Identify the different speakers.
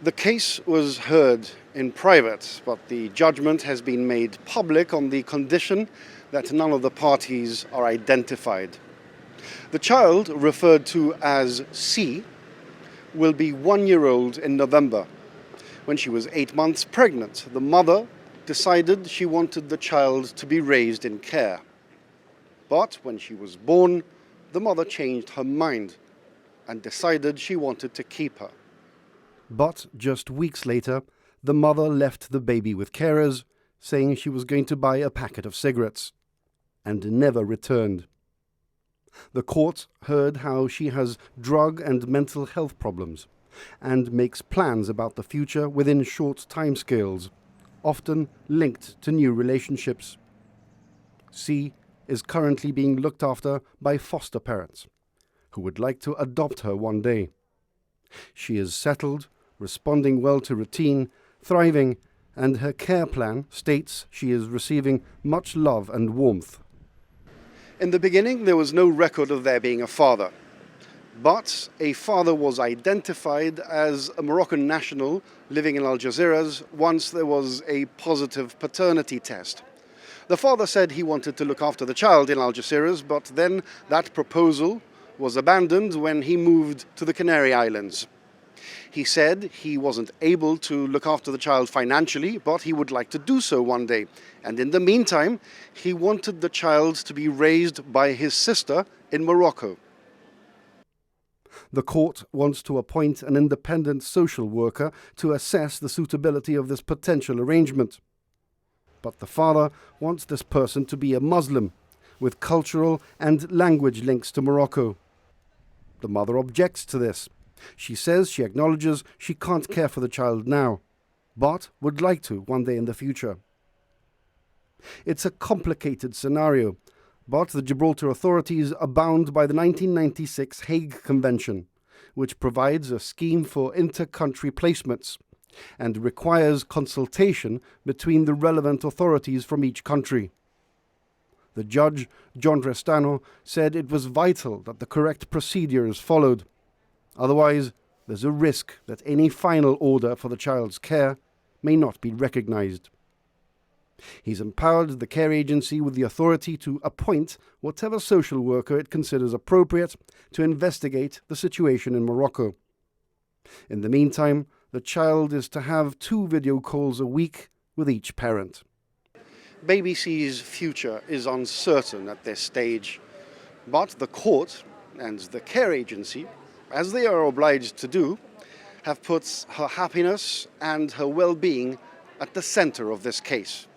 Speaker 1: The case was heard in private, but the judgment has been made public on the condition that none of the parties are identified. The child, referred to as C, will be 1 year old in November. When she was 8 months pregnant, the mother decided she wanted the child to be raised in care. But when she was born, the mother changed her mind and decided she wanted to keep her. But just weeks later, the mother left the baby with carers, saying she was going to buy a packet of cigarettes, and never returned. The court heard how she has drug and mental health problems and makes plans about the future within short timescales, often linked to new relationships. C is currently being looked after by foster parents who would like to adopt her one day. She is settled, responding well to routine, thriving, and her care plan states she is receiving much love and warmth. In the beginning, there was no record of there being a father, but a father was identified as a Moroccan national living in Algeciras once there was a positive paternity test. The father said he wanted to look after the child in Algeciras, but then that proposal was abandoned when he moved to the Canary Islands. He said he wasn't able to look after the child financially, but he would like to do so one day. And in the meantime, he wanted the child to be raised by his sister in Morocco. The court wants to appoint an independent social worker to assess the suitability of this potential arrangement. But the father wants this person to be a Muslim, with cultural and language links to Morocco. The mother objects to this. She says she acknowledges she can't care for the child now, but would like to one day in the future. It's a complicated scenario, but the Gibraltar authorities are bound by the 1996 Hague Convention, which provides a scheme for inter-country placements and requires consultation between the relevant authorities from each country. The judge, John Restano, said it was vital that the correct procedure is followed. Otherwise, there's a risk that any final order for the child's care may not be recognized. He's empowered the care agency with the authority to appoint whatever social worker it considers appropriate to investigate the situation in Morocco. In the meantime, the child is to have 2 video calls a week with each parent. Baby C's future is uncertain at this stage, but the court and the care agency, as they are obliged to do, have put her happiness and her well-being at the center of this case.